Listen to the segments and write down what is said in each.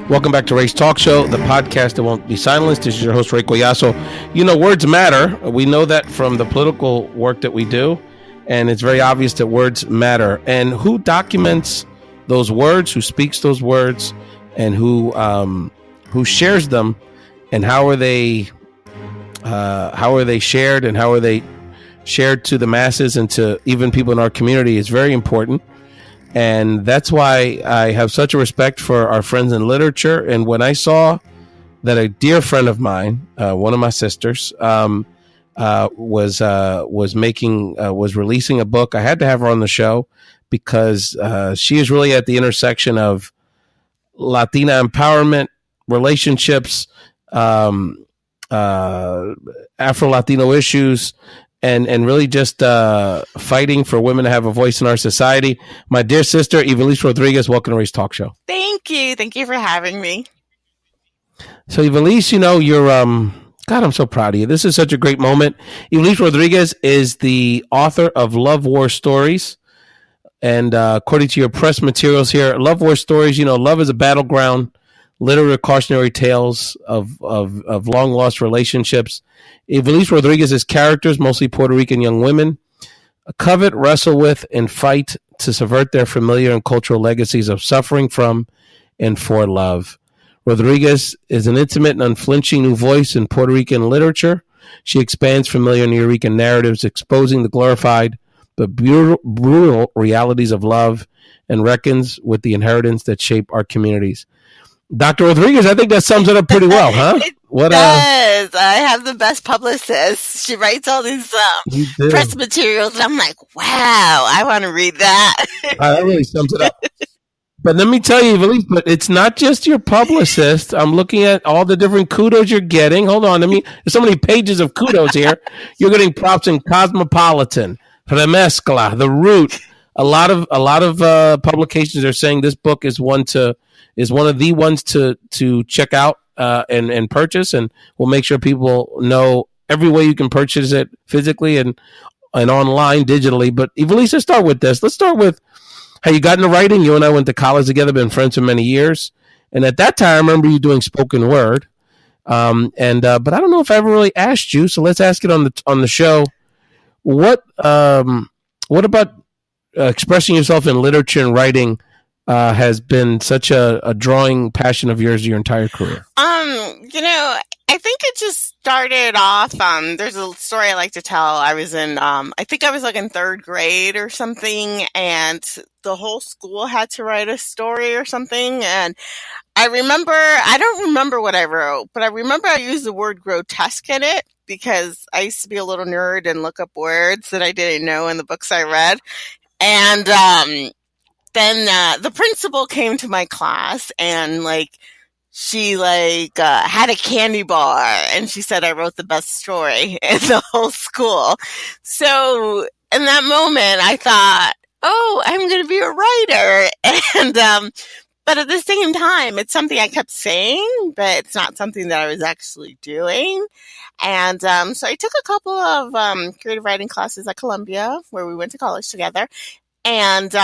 Welcome back to Ray's Talk Show, the podcast that won't be silenced. This is your host, Ray Collazo. You know, words matter. We know that from the political work that we do, and it's very obvious that words matter. And who documents those words, who speaks those words, and who shares them, and how are they shared, and how are they shared to the masses and to even people in our community is very important. And that's why I have such a respect for our friends in literature. And when I saw that a dear friend of mine, one of my sisters, was releasing a book, I had to have her on the show because she is really at the intersection of Latina empowerment, relationships, Afro-Latino issues, and really just fighting for women to have a voice in our society. My dear sister, Ivelisse Rodriguez, welcome to Ray's Talk Show. Thank you. Thank you for having me. So, Ivelisse, you know, you're, God, I'm so proud of you. This is such a great moment. Ivelisse Rodriguez is the author of Love War Stories. And according to your press materials here, Love War Stories, you know, love is a battleground, literary cautionary tales of long-lost relationships. Ivelisse Rodriguez's characters, mostly Puerto Rican young women, covet, wrestle with, and fight to subvert their familiar and cultural legacies of suffering from and for love. Rodriguez is an intimate and unflinching new voice in Puerto Rican literature. She expands familiar Nuyorican narratives, exposing the glorified but brutal realities of love, and reckons with the inheritance that shape our communities. Dr. Rodriguez, I think that sums it up pretty well, huh? It does. I have the best publicist. She writes all these press materials, and I'm like, wow, I want to read that. That really sums it up. But let me tell you, Ivelisse, but it's not just your publicist. I'm looking at all the different kudos you're getting. Hold on, there's so many pages of kudos here. You're getting props in Cosmopolitan, Remezcla, The Root. A lot of publications are saying this book is one of the ones to check out and purchase, and we'll make sure people know every way you can purchase it physically and online, digitally. But Ivelisse, let's start with this. Let's start with how you got into writing. You and I went to college together, been friends for many years, and at that time, I remember you doing spoken word. But I don't know if I ever really asked you, so let's ask it on the show. What about expressing yourself in literature and writing has been such a drawing passion of yours your entire career? I think it just started off, there's a story I like to tell. I was in, I think I was like in third grade or something, and the whole school had to write a story or something. And I don't remember what I wrote, but I remember I used the word grotesque in it because I used to be a little nerd and look up words that I didn't know in the books I read. And, then the principal came to my class and she had a candy bar and she said I wrote the best story in the whole school. So in that moment I thought, oh, I'm going to be a writer. And, but at the same time, it's something I kept saying, but it's not something that I was actually doing. And, so I took a couple of, creative writing classes at Columbia where we went to college together. And,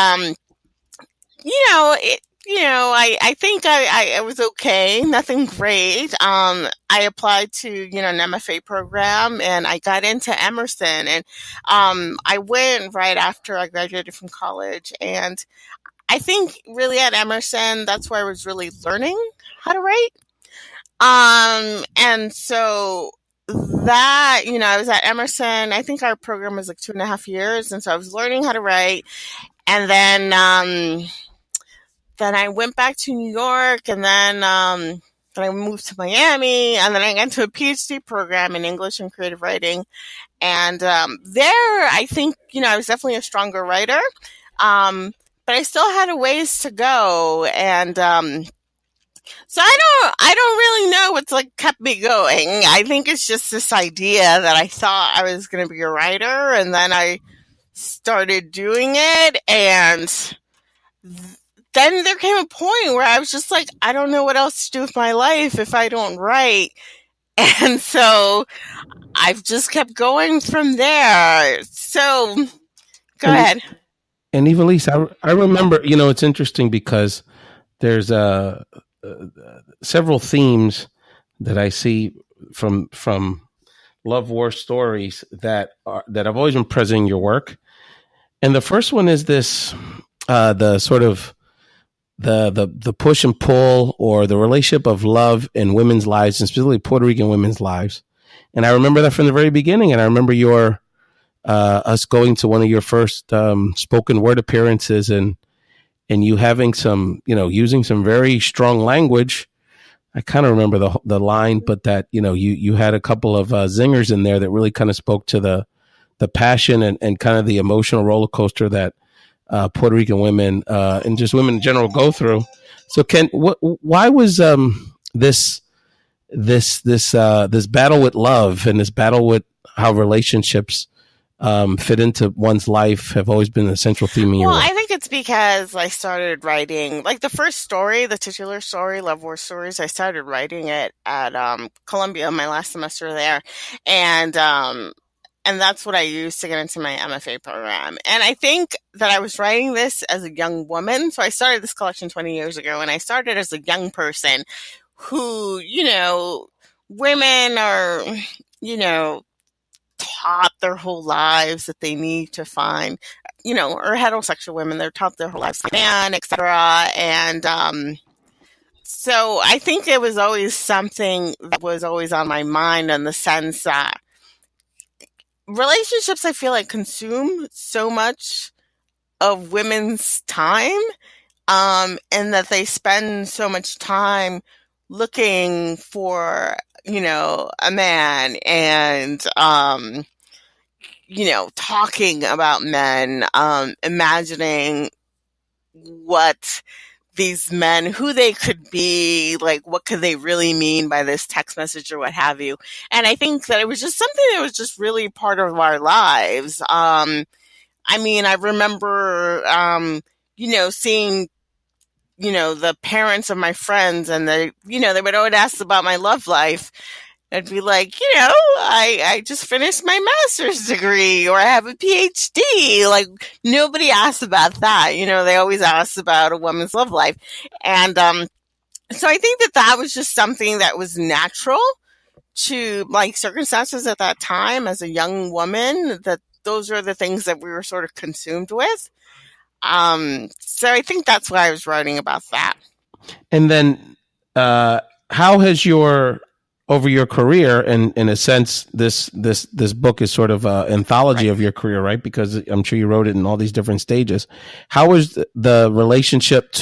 I think I was okay, nothing great. I applied to, an MFA program and I got into Emerson, and I went right after I graduated from college. And I think really at Emerson, that's where I was really learning how to write. And so that, I was at Emerson. I think our program was 2.5 years. And so I was learning how to write. And then I went back to New York, and then I moved to Miami, and then I got into a PhD program in English and creative writing. And there, I think, I was definitely a stronger writer, but I still had a ways to go. And so I don't really know what's kept me going. I think it's just this idea that I thought I was going to be a writer, and then I started doing it, and then there came a point where I was just I don't know what else to do with my life if I don't write. And so I've just kept going from there. So go ahead. And Ivelisse, I remember, it's interesting because there's several themes that I see from love war stories that have always been present in your work. And the first one is this: the sort of the push and pull, or the relationship of love in women's lives, and specifically Puerto Rican women's lives. And I remember that from the very beginning. And I remember your us going to one of your first spoken word appearances, and you having some, using some very strong language. I kind of remember the line, but that, you had a couple of zingers in there that really kind of spoke to the passion and kind of the emotional roller coaster that Puerto Rican women and just women in general go through. So Ken, why was this battle with love, and this battle with how relationships fit into one's life, have always been the central theme in your work? I think it's because I started writing, like the first story, the titular story, Love War Stories, I started writing it at Columbia, my last semester there. And that's what I used to get into my MFA program. And I think that I was writing this as a young woman. So I started this collection 20 years ago, and I started as a young person who, women are, taught their whole lives that they need to find, or heterosexual women, they're taught their whole lives to man, etc. And so I think it was always something that was always on my mind, in the sense that relationships, I feel like, consume so much of women's time, and that they spend so much time looking for, a man, and, talking about men, imagining what these men, who they could be, like what could they really mean by this text message or what have you. And I think that it was just something that was just really part of our lives. I remember, seeing, the parents of my friends, and they would always ask about my love life. I'd be like, I just finished my master's degree, or I have a PhD. Like, nobody asks about that. They always ask about a woman's love life. And so I think that was just something that was natural to, like, circumstances at that time as a young woman, that those are the things that we were sort of consumed with. So I think that's why I was writing about that. And then how has over your career, and in a sense, this book is sort of an anthology of your career, right? Because I'm sure you wrote it in all these different stages. How is the relationship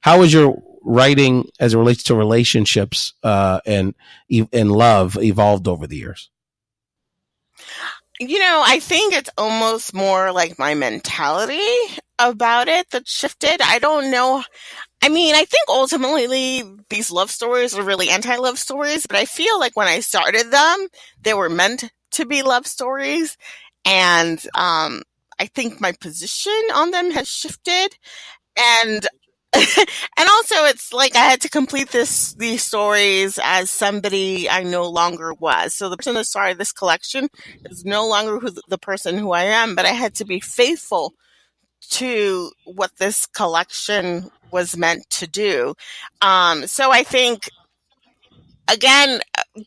how is your writing as it relates to relationships and love evolved over the years? I think it's almost more like my mentality about it that shifted. I don't know. I think ultimately these love stories are really anti-love stories, but I feel like when I started them, they were meant to be love stories. And I think my position on them has shifted. And and also, it's like I had to complete these stories as somebody I no longer was. So the person that started this collection is no longer the person who I am, but I had to be faithful to what this collection was meant to do. So I think, again,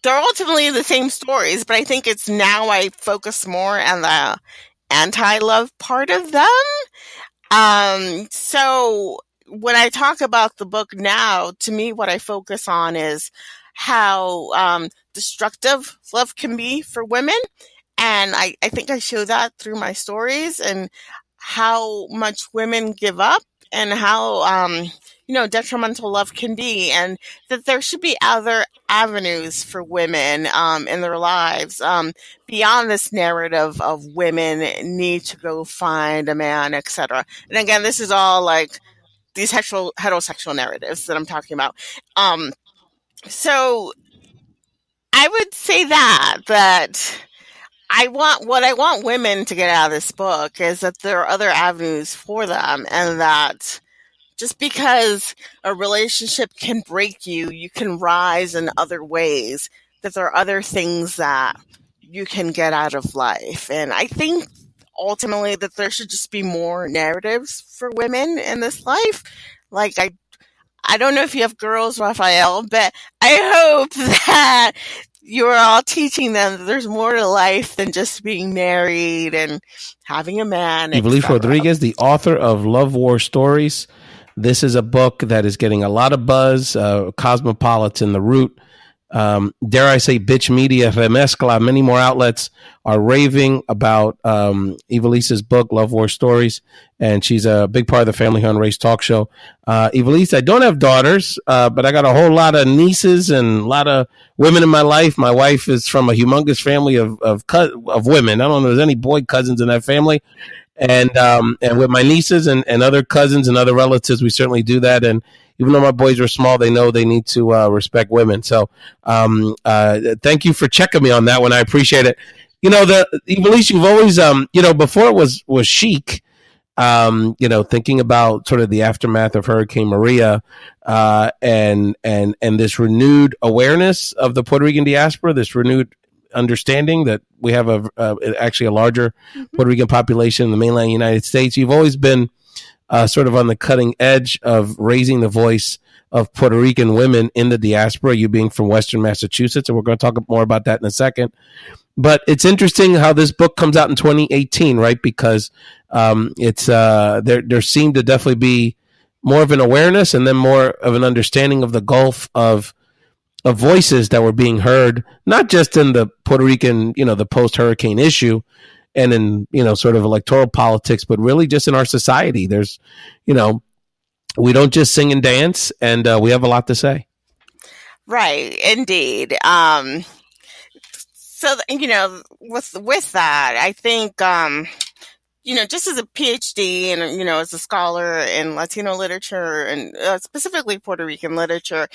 they're ultimately the same stories, but I think it's now I focus more on the anti-love part of them. So when I talk about the book now, to me, what I focus on is how destructive love can be for women. And I think I show that through my stories, and how much women give up, and how, detrimental love can be, and that there should be other avenues for women in their lives, beyond this narrative of women need to go find a man, etc. And again, this is all like these heterosexual narratives that I'm talking about. So I would say that what I want women to get out of this book is that there are other avenues for them, and that just because a relationship can break you, you can rise in other ways, that there are other things that you can get out of life. And I think ultimately that there should just be more narratives for women in this life. Like, I don't know if you have girls, Raphael, but I hope that you're all teaching them that there's more to life than just being married and having a man, Ivelisse etc. Rodriguez, the author of Love War Stories. This is a book that is getting a lot of buzz. Cosmopolitan, The Root, dare I say, Bitch Media, Remezcla, many more outlets are raving about Ivelisse's book, Love War Stories, and she's a big part of the Family on Race talk show. Ivelisse, I don't have daughters, but I got a whole lot of nieces and a lot of women in my life. My wife is from a humongous family of women. I don't know if there's any boy cousins in that family. And with my nieces and other cousins and other relatives, we certainly do that. And even though my boys are small, they know they need to respect women. So thank you for checking me on that one. I appreciate it. Ivelisse, you've always, before it was chic, thinking about sort of the aftermath of Hurricane Maria and this renewed awareness of the Puerto Rican diaspora, this renewed understanding that we have actually a larger Puerto Rican population in the mainland United States. You've always been sort of on the cutting edge of raising the voice of Puerto Rican women in the diaspora, you being from Western Massachusetts, and we're going to talk more about that in a second. But it's interesting how this book comes out in 2018, right? Because it's there seemed to definitely be more of an awareness and then more of an understanding of the gulf of voices that were being heard, not just in the Puerto Rican, the post-hurricane issue and in, sort of electoral politics, but really just in our society. There's, we don't just sing and dance, and we have a lot to say. Right, indeed. So, with that, I think, just as a PhD and, as a scholar in Latino literature and specifically Puerto Rican literature,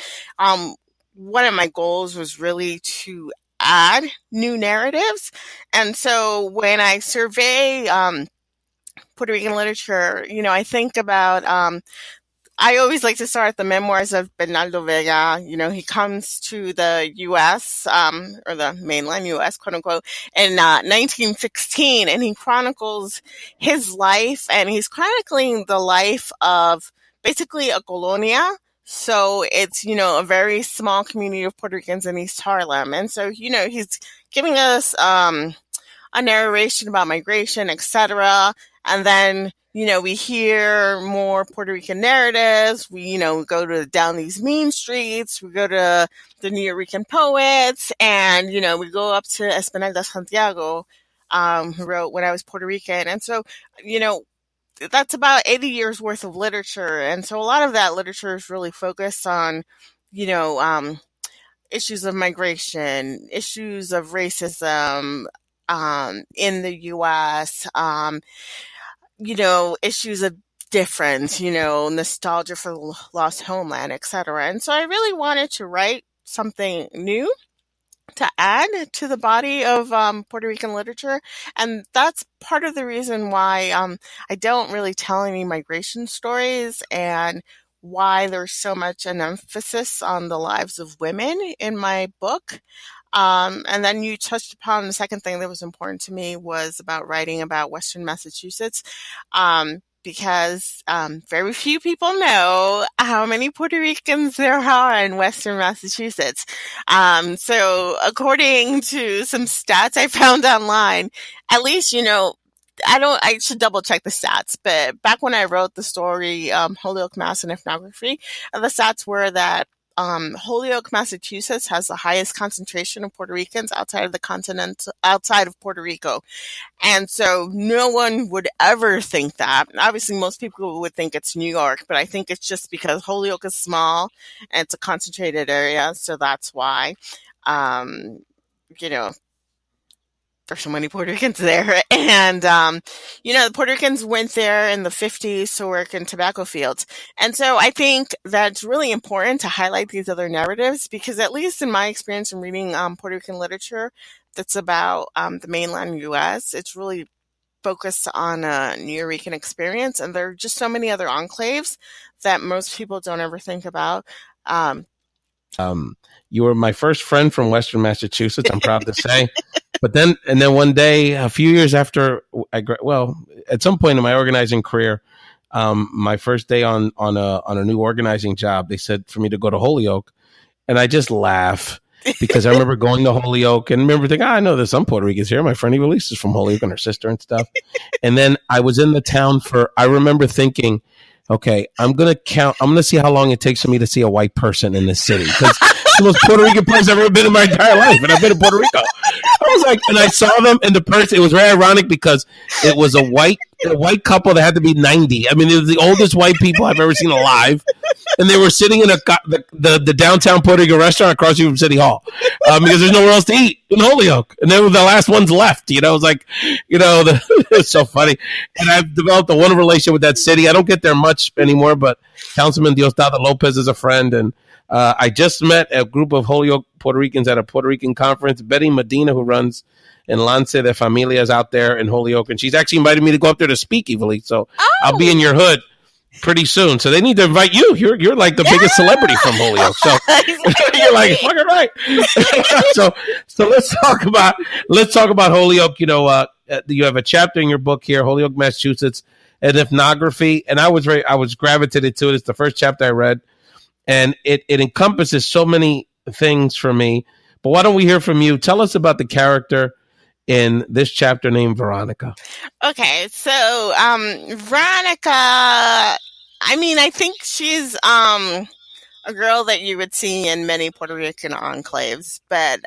one of my goals was really to add new narratives. And so when I survey Puerto Rican literature, I think about I always like to start at the memoirs of Bernardo Vega. He comes to the U.S., or the mainland U.S., quote unquote, in 1916, and he chronicles his life, and he's chronicling the life of basically a colonia. So it's, a very small community of Puerto Ricans in East Harlem. And so, he's giving us a narration about migration, etc. And then, we hear more Puerto Rican narratives. We, go down these mean streets. We go to the New Rican poets, and, we go up to Espinal Santiago, who wrote When I Was Puerto Rican. And so, that's about 80 years worth of literature. And so a lot of that literature is really focused on, issues of migration, issues of racism, in the U.S., issues of difference, nostalgia for the lost homeland, etc. And so I really wanted to write something new to add to the body of Puerto Rican literature. And that's part of the reason why I don't really tell any migration stories and why there's so much an emphasis on the lives of women in my book. And then you touched upon the second thing that was important to me was about writing about Western Massachusetts. Because very few people know how many Puerto Ricans there are in Western Massachusetts. So according to some stats I found online, at least, I should double check the stats, but back when I wrote the story, Holyoke Mass and Ethnography, the stats were that Holyoke, Massachusetts has the highest concentration of Puerto Ricans outside of the continent, outside of Puerto Rico. And so no one would ever think that. Obviously, most people would think it's New York, but I think it's just because Holyoke is small and it's a concentrated area. So that's why, there's so many Puerto Ricans there. And, the Puerto Ricans went there in the 50s to work in tobacco fields. And so I think that's really important to highlight these other narratives because at least in my experience in reading Puerto Rican literature that's about the mainland U.S., it's really focused on a New Rican experience. And there are just so many other enclaves that most people don't ever think about. You were my first friend from Western Massachusetts, I'm proud to say. But then one day, a few years after at some point in my organizing career, my first day on a new organizing job, they said for me to go to Holyoke, and I just laugh because I remember going to Holyoke and remember thinking, I know there's some Puerto Ricans here. My friend Ivelisse is from Holyoke and her sister and stuff. And then I was in the town I remember thinking, okay, I'm going to see how long it takes for me to see a white person in this city. Because it's the most Puerto Rican place I've ever been in my entire life. And I've been in Puerto Rico. I was like, and I saw them in the person. It was very ironic because it was a white couple that had to be 90. I mean, it was the oldest white people I've ever seen alive. And they were sitting in the downtown Puerto Rican restaurant across from City Hall because there's nowhere else to eat in Holyoke. And they were the last ones left. It was like, it's so funny. And I've developed a wonderful relationship with that city. I don't get there much anymore, but Councilman Diosdado Lopez is a friend. And I just met a group of Holyoke Puerto Ricans at a Puerto Rican conference. Betty Medina, who runs Enlace de Familia, is out there in Holyoke. And she's actually invited me to go up there to speak, Ivelisse. So I'll be in your hood pretty soon. So they need to invite you. You're like the biggest celebrity from Holyoke. So you're like, fucking right. so let's talk about Holyoke. You have a chapter in your book here, Holyoke, Massachusetts, an ethnography. And I was gravitated to it. It's the first chapter I read. And it encompasses so many things for me. But why don't we hear from you? Tell us about the character in this chapter named Veronica. Okay, so Veronica, I think she's a girl that you would see in many Puerto Rican enclaves. But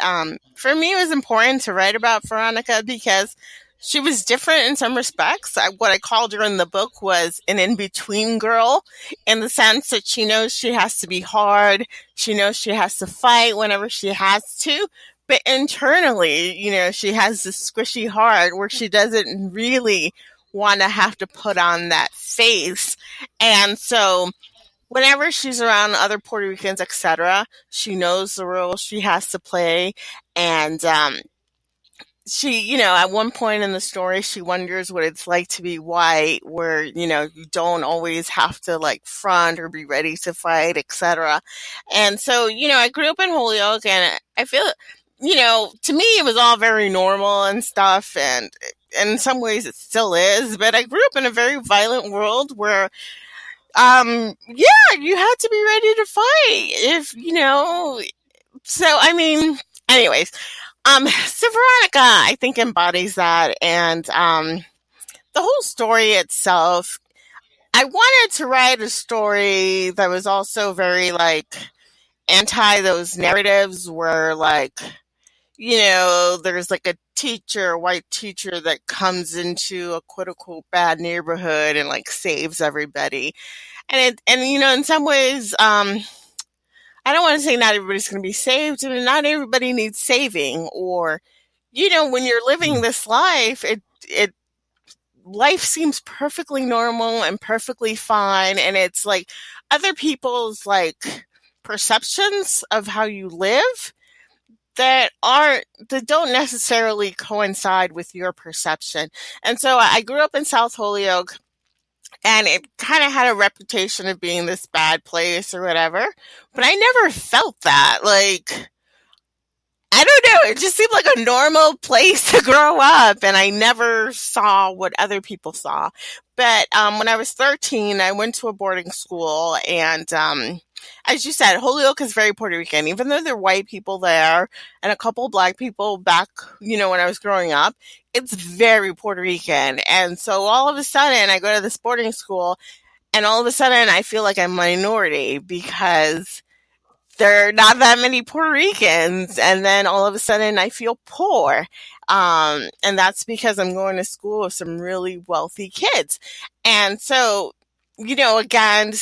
for me, it was important to write about Veronica because she was different in some respects. What I called her in the book was an in-between girl, in the sense that she knows she has to be hard. She knows she has to fight whenever she has to. But internally, she has this squishy heart where she doesn't really want to have to put on that face. And so whenever she's around other Puerto Ricans, etc., she knows the role she has to play. And she, at one point in the story, she wonders what it's like to be white, where, you don't always have to front or be ready to fight, etc. And so, I grew up in Holyoke, and I feel, to me, it was all very normal and stuff. And in some ways it still is, but I grew up in a very violent world where, you had to be ready to fight anyways. So Veronica, I think, embodies that. And the whole story itself, I wanted to write a story that was also very, anti those narratives where, there's a white teacher that comes into a quote-unquote bad neighborhood and, saves everybody. And in some ways, I don't want to say not everybody's going to be saved, but not everybody needs saving. Or, when you're living this life, life seems perfectly normal and perfectly fine. And it's other people's perceptions of how you live that don't necessarily coincide with your perception. And so I grew up in South Holyoke, and it kind of had a reputation of being this bad place or whatever. But I never felt that. I don't know. It just seemed like a normal place to grow up. And I never saw what other people saw. But when I was 13, I went to a boarding school. And as you said, Holyoke is very Puerto Rican. Even though there are white people there and a couple of black people back, when I was growing up, it's very Puerto Rican. And so all of a sudden, I go to this boarding school, and all of a sudden, I feel like I'm a minority because there are not that many Puerto Ricans. And then all of a sudden, I feel poor. And that's because I'm going to school with some really wealthy kids. And so, again,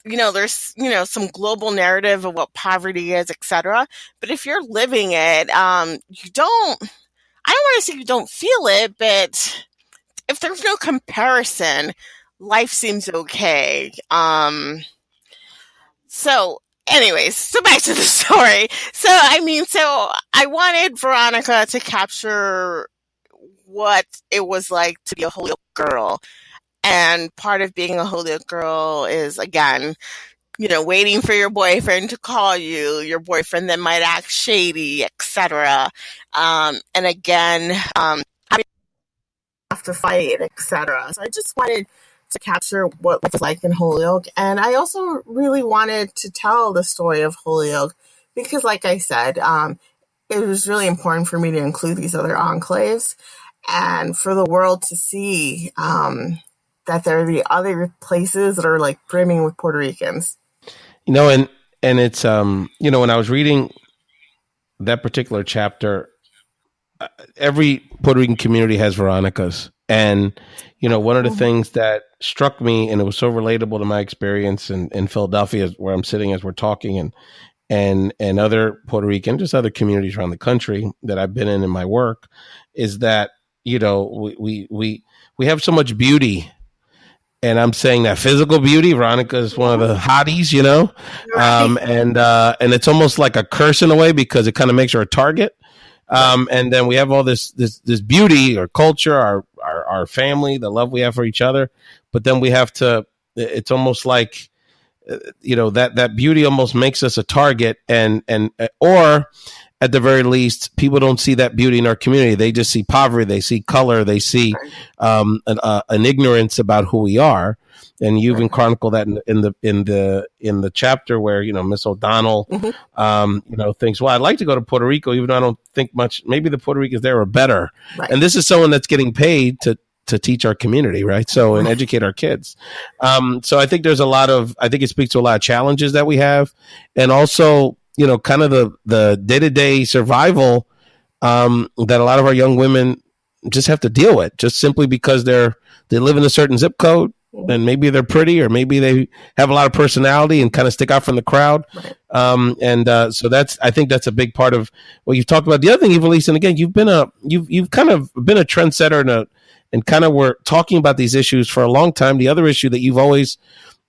there's, some global narrative of what poverty is, etc. But if you're living it, I don't want to say you don't feel it, but if there's no comparison, life seems okay. So anyways, so back to the story. So I wanted Veronica to capture what it was like to be a Holyoke girl. And part of being a Holyoke girl is, again, waiting for your boyfriend to call you, your boyfriend that might act shady, etc. And again, having to fight, etc. So I just wanted to capture what life was like in Holyoke. And I also really wanted to tell the story of Holyoke because, like I said, it was really important for me to include these other enclaves and for the world to see that there are the other places that are like brimming with Puerto Ricans. And it's, when I was reading that particular chapter, every Puerto Rican community has Veronicas. And, one of the things that struck me, and it was so relatable to my experience in Philadelphia, where I'm sitting as we're talking, and other Puerto Rican, just other communities around the country that I've been in my work, is that, we have so much beauty. And I'm saying that physical beauty, Veronica is one of the hotties, and it's almost like a curse in a way because it kind of makes her a target. And then we have all this beauty or culture, our family, the love we have for each other. But then we have to, it's almost like, that beauty almost makes us a target or at the very least, people don't see that beauty in our community. They just see poverty, they see color, they see an ignorance about who we are. And you even chronicle that in the chapter where Miss O'Donnell thinks, well, I'd like to go to Puerto Rico, even though I don't think much. Maybe the Puerto Ricans there are better. Right. And this is someone that's getting paid to teach our community, right? So and educate our kids. So I think I think it speaks to a lot of challenges that we have, and also kind of the day-to-day survival that a lot of our young women just have to deal with, just simply because they live in a certain zip code, and maybe they're pretty, or maybe they have a lot of personality and kind of stick out from the crowd. Right. So I think that's a big part of what you've talked about. The other thing, Ivelisse, and again, you've kind of been a trendsetter and kind of were talking about these issues for a long time. The other issue that you've always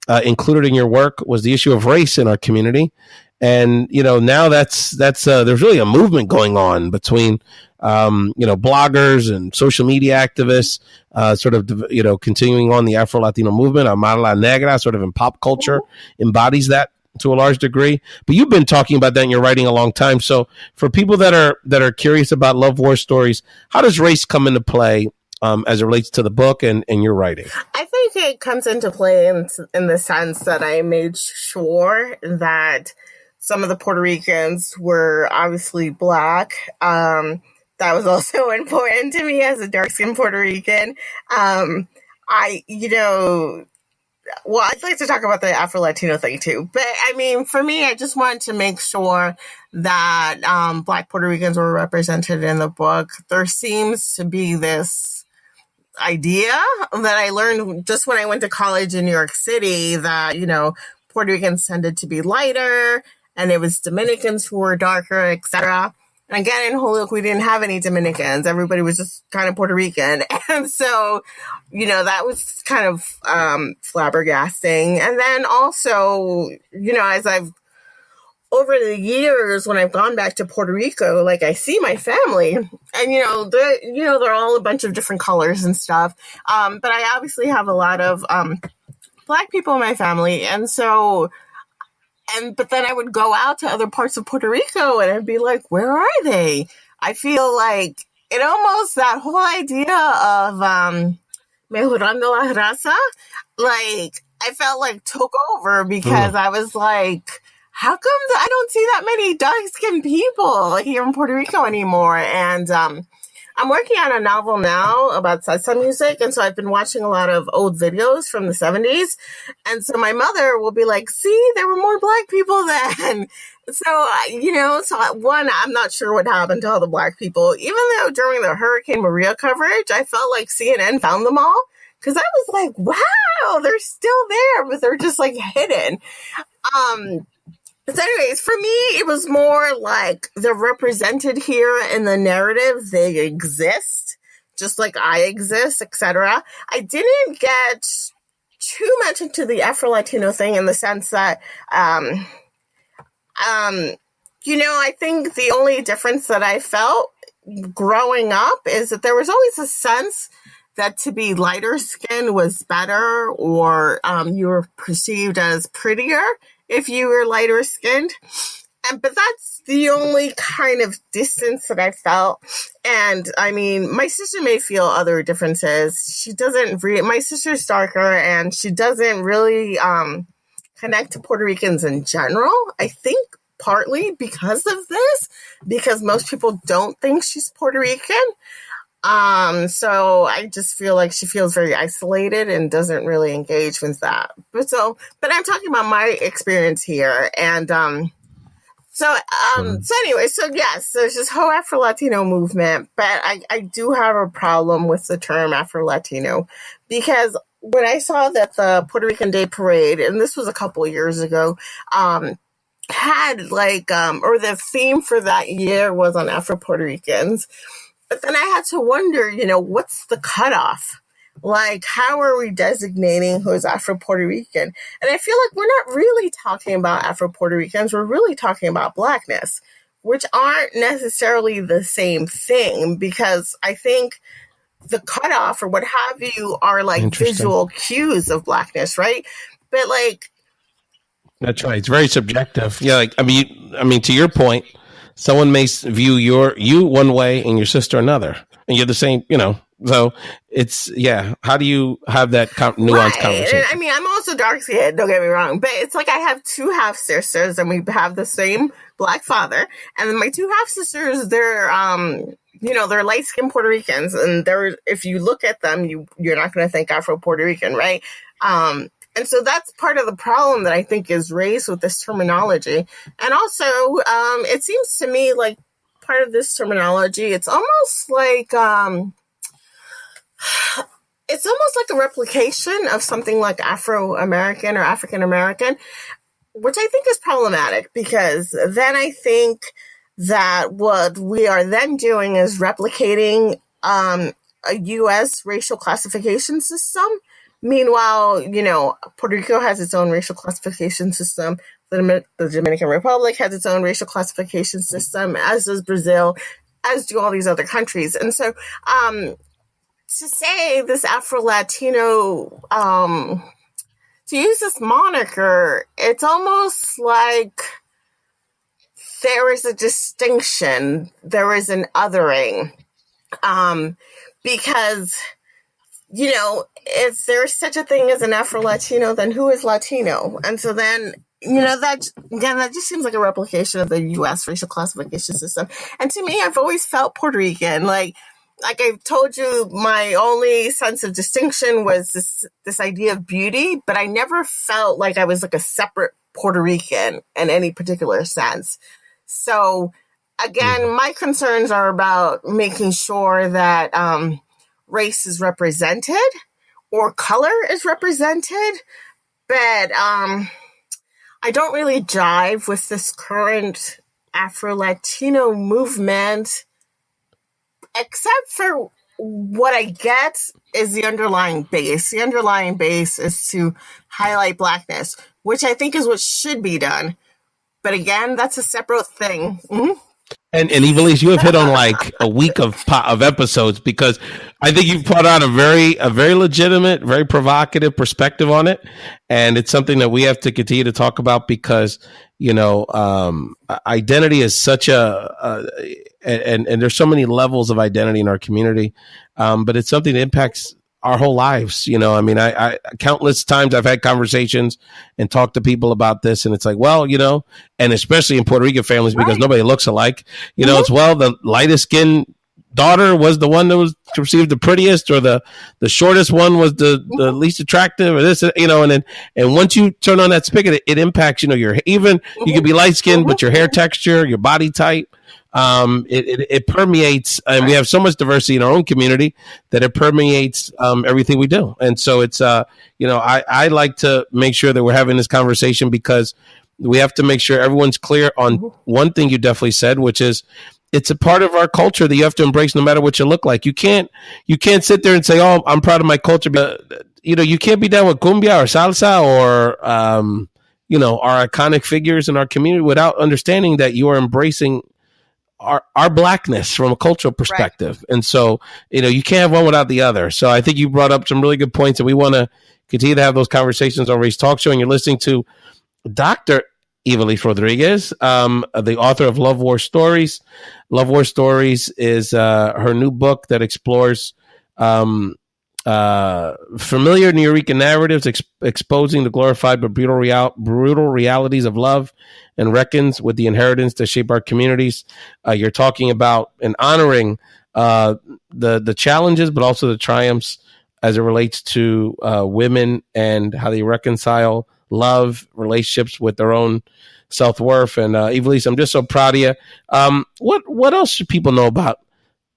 included in your work was the issue of race in our community. And, now that's there's really a movement going on between, bloggers and social media activists, sort of, continuing on the Afro-Latino movement. Amar La Negra sort of in pop culture embodies that to a large degree. But you've been talking about that in your writing a long time. So for people that are curious about love war stories, how does race come into play as it relates to the book and your writing? I think it comes into play in the sense that I made sure that some of the Puerto Ricans were obviously Black. That was also important to me as a dark-skinned Puerto Rican. I'd like to talk about the Afro-Latino thing too. But I mean, for me, I just wanted to make sure that Black Puerto Ricans were represented in the book. There seems to be this idea that I learned just when I went to college in New York City that, Puerto Ricans tended to be lighter, and it was Dominicans who were darker, etc. And again, in Holyoke, we didn't have any Dominicans. Everybody was just kind of Puerto Rican. And so, that was kind of flabbergasting. And then also, as I've, over the years, when I've gone back to Puerto Rico, like I see my family and, they're all a bunch of different colors and stuff. But I obviously have a lot of Black people in my family. And so, but then I would go out to other parts of Puerto Rico and I'd be like, where are they? I feel like it almost, that whole idea of mejorando la raza, like I felt like took over because I was like, how come I don't see that many dark-skinned people here in Puerto Rico anymore? And I'm working on a novel now about salsa music, and so I've been watching a lot of old videos from the 70s. And so my mother will be like, see, there were more Black people then. So, one, I'm not sure what happened to all the Black people. Even though during the Hurricane Maria coverage, I felt like CNN found them all. Because I was like, wow, they're still there, but they're just like hidden. So anyways, for me, it was more like they're represented here in the narrative. They exist, just like I exist, etc. I didn't get too much into the Afro-Latino thing in the sense that, I think the only difference that I felt growing up is that there was always a sense that to be lighter skinned was better, or you were perceived as prettier if you were lighter skinned. But that's the only kind of distance that I felt. And I mean, my sister may feel other differences. She doesn't my sister's darker, and she doesn't really connect to Puerto Ricans in general. I think partly because of this, because most people don't think she's Puerto Rican. So I just feel like she feels very isolated and doesn't really engage with that. But I'm talking about my experience here. And, so anyway, so yes, there's this whole Afro-Latino movement, but I do have a problem with the term Afro-Latino, because when I saw that the Puerto Rican Day Parade, and this was a couple of years ago, had like, or the theme for that year was on Afro-Puerto Ricans. But then I had to wonder, what's the cutoff? Like, how are we designating who is Afro-Puerto Rican? And I feel like we're not really talking about Afro-Puerto Ricans. We're really talking about blackness, which aren't necessarily the same thing, because I think the cutoff or what have you are like visual cues of blackness, right? But like, that's right. It's very subjective. Yeah. Like, I mean, to your point, someone may view you one way and your sister another, and you're the same, So it's, how do you have that nuanced conversation? And, I mean, I'm also dark skinned, don't get me wrong, but it's like I have two half sisters and we have the same black father. And then my two half sisters, they're, they're light skinned Puerto Ricans, and if you look at them, you're not going to think Afro Puerto Rican, right? And so that's part of the problem that I think is raised with this terminology. And also, it seems to me like part of this terminology, it's almost like a replication of something like Afro-American or African-American, which I think is problematic, because then I think that what we are then doing is replicating a U.S. racial classification system. Meanwhile, Puerto Rico has its own racial classification system. The Dominican Republic has its own racial classification system, as does Brazil, as do all these other countries. And so to say this Afro-Latino, to use this moniker, it's almost like there is a distinction, there is an othering, because if there's such a thing as an Afro-Latino, then who is Latino? And so then, that just seems like a replication of the U.S. racial classification system. And to me, I've always felt Puerto Rican. Like I've told you, my only sense of distinction was this idea of beauty, but I never felt like I was like a separate Puerto Rican in any particular sense. So again, my concerns are about making sure that, race is represented or color is represented, but I don't really jive with this current Afro-Latino movement, except for what I get is the underlying base. The underlying base is to highlight blackness, which I think is what should be done. But again, that's a separate thing. Mm-hmm. And Ivelisse, you have hit on like a week of episodes, because I think you've put out a very legitimate, very provocative perspective on it, and it's something that we have to continue to talk about, because identity is such and there's so many levels of identity in our community, but it's something that impacts our whole lives. I countless times I've had conversations and talked to people about this, and it's like, well, and especially in Puerto Rican families, because nobody looks alike, it's, well, the lightest skinned daughter was the one that was received the prettiest, or the shortest one was the least attractive, or this, and once you turn on that spigot, it impacts, you can be light skinned, but your hair texture, your body type, it permeates, and we have so much diversity in our own community that it permeates everything we do. And so it's I like to make sure that we're having this conversation, because we have to make sure everyone's clear on one thing you definitely said, which is it's a part of our culture that you have to embrace no matter what you look like. You can't sit there and say, oh, I'm proud of my culture, but you can't be down with cumbia or salsa or our iconic figures in our community without understanding that you are embracing our blackness from a cultural perspective. Right. And so, you can't have one without the other. So I think you brought up some really good points, and we want to continue to have those conversations on Ray's Talk Show. And you're listening to Dr. Ivelisse Rodriguez, the author of Love War Stories. Love War Stories is her new book that explores familiar Puerto Rican narratives, exposing the glorified but brutal realities of love, and reckons with the inheritance that shape our communities. You're talking about and honoring the challenges, but also the triumphs as it relates to women and how they reconcile love, relationships with their own self-worth. And Ivelisse, I'm just so proud of you. What else should people know about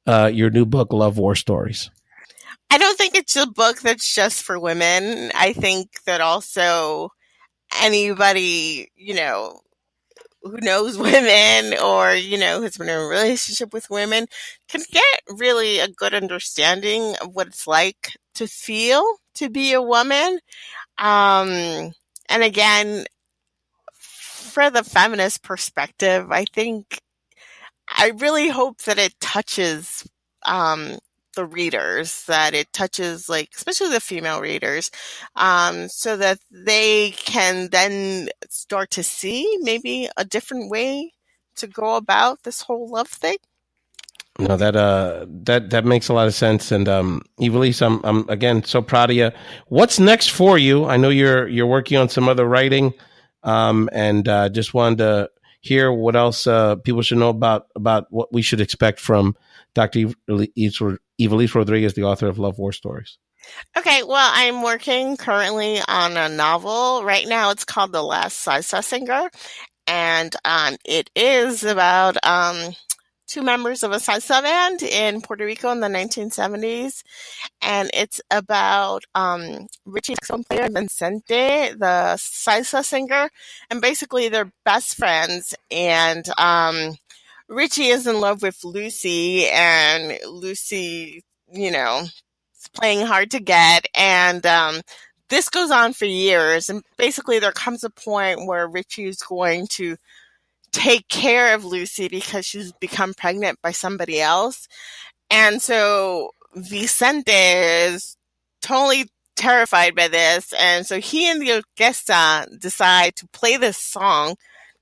your new book, Love War Stories? I don't think it's a book that's just for women. I think that also anybody, who knows women or, has been in a relationship with women can get really a good understanding of what it's like to feel to be a woman. And again, for the feminist perspective, I really hope that it touches the readers, that it touches, especially the female readers, so that they can then start to see maybe a different way to go about this whole love thing. No, that makes a lot of sense. And Ivelisse, I'm again so proud of you. What's next for you? I know you're working on some other writing, and just wanted to hear what else people should know about what we should expect from Dr. Ivelisse Rodriguez, the author of Love War Stories. Okay, well, I'm working currently on a novel. Right now it's called The Last Salsa Singer, and it is about two members of a salsa band in Puerto Rico in the 1970s, and it's about Richie, the saxophone player, and Vicente, the salsa singer, and basically they're best friends, and Richie is in love with Lucy, and Lucy, is playing hard to get, and this goes on for years, and basically there comes a point where Richie is going to take care of Lucy because she's become pregnant by somebody else, and so Vicente is totally terrified by this, and so he and the orquesta decide to play this song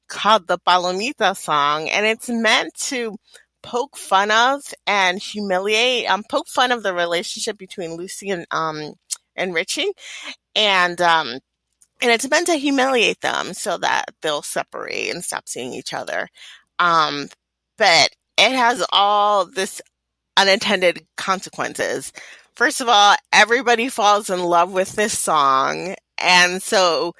called the Palomita song, and it's meant to poke fun of and humiliate, poke fun of the relationship between Lucy and Richie, and it's meant to humiliate them so that they'll separate and stop seeing each other. But it has all this unintended consequences. First of all, everybody falls in love with this song, and so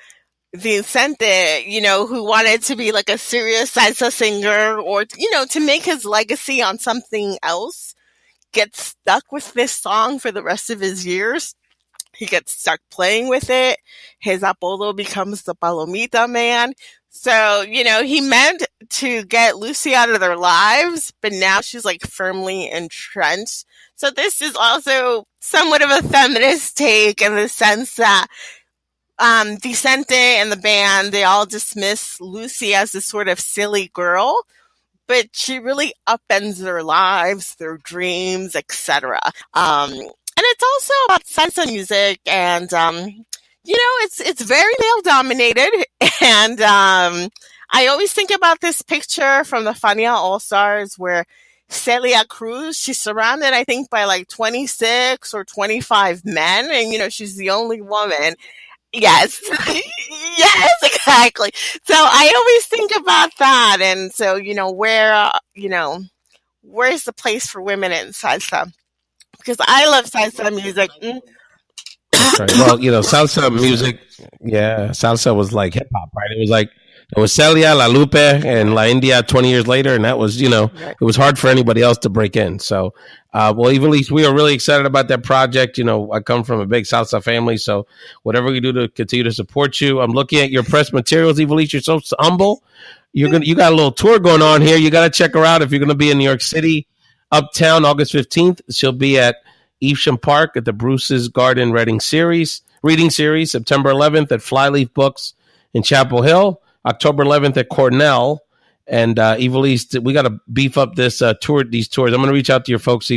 Vicente, who wanted to be like a serious salsa singer or, to make his legacy on something else, gets stuck with this song for the rest of his years. He gets stuck playing with it. His apodo becomes the Palomita Man. So, he meant to get Lucy out of their lives, but now she's firmly entrenched. So this is also somewhat of a feminist take in the sense that Vicente and the band, they all dismiss Lucy as this sort of silly girl, but she really upends their lives, their dreams, etc. And it's also about salsa music, and it's very male dominated. And I always think about this picture from the Fania All Stars where Celia Cruz, she's surrounded, I think, by 26 or 25 men, and she's the only woman. Yes. Yes, exactly. So I always think about that. And so, where's the place for women in salsa? Because I love salsa music. Right. Well, salsa music, salsa was like hip hop, right? It was Celia, La Lupe, and La India 20 years later, and that was, it was hard for anybody else to break in. So, Ivelisse, we are really excited about that project. I come from a big salsa family, so whatever we do to continue to support you. I'm looking at your press materials, Ivelisse. You're so humble. You got a little tour going on here. You got to check her out if you're going to be in New York City, Uptown, August 15th. She'll be at Evesham Park at the Bruce's Garden reading series, September 11th at Flyleaf Books in Chapel Hill, October 11th at Cornell, And Ivelisse, we got to beef up this these tours. I'm going to reach out to your folks.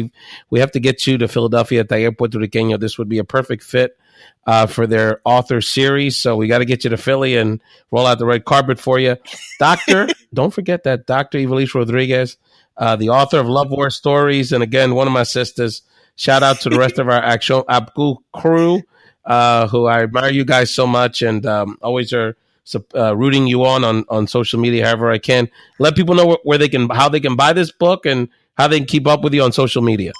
We have to get you to Philadelphia at Taller Puerto Rican. This would be a perfect fit for their author series. So we got to get you to Philly and roll out the red carpet for you. Don't forget that Dr. Ivelisse Rodriguez, the author of Love War Stories. And again, one of my sisters. Shout out to the rest of our Action Abgu crew, who I admire you guys so much and always are rooting you on social media however I can. Let people know how they can buy this book and how they can keep up with you on social media.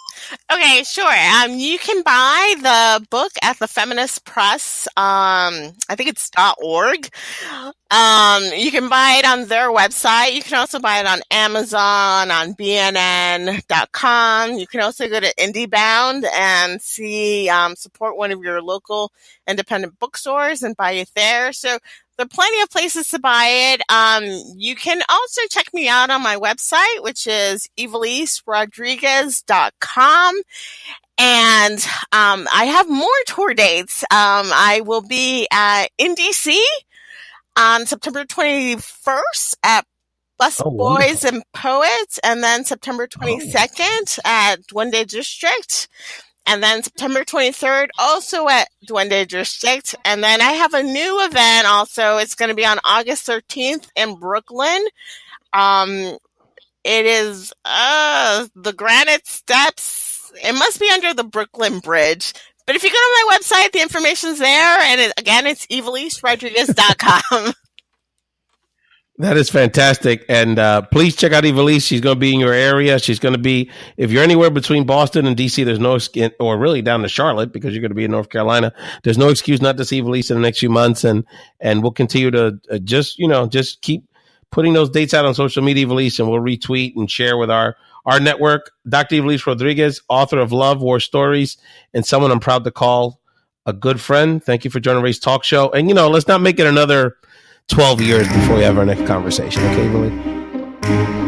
Okay, sure. You can buy the book at the Feminist Press. I think it's .org. You can buy it on their website. You can also buy it on Amazon, on BNN.com. You can also go to IndieBound and support one of your local independent bookstores and buy it there. So there are plenty of places to buy it. You can also check me out on my website, which is IvelisseRodriguez.com. And I have more tour dates. I will be in DC on September 21st at Busboys and Poets, and then September 22nd at Duende District. And then September 23rd, also at Duende District. And then I have a new event also. It's going to be on August 13th in Brooklyn. It is the Granite Steps. It must be under the Brooklyn Bridge. But if you go to my website, the information's there. And again, it's IvelisseRodriguez.com. That is fantastic. And please check out Ivelisse. She's going to be in your area. She's going to be, if you're anywhere between Boston and DC, there's no, or really down to Charlotte, because you're going to be in North Carolina, there's no excuse not to see Ivelisse in the next few months. And we'll continue to just keep putting those dates out on social media, Ivelisse, and we'll retweet and share with our network. Dr. Ivelisse Rodriguez, author of Love War Stories, and someone I'm proud to call a good friend. Thank you for joining Ray's talk show. And, let's not make it another 12 years before we have our next conversation. Okay, Ivelisse?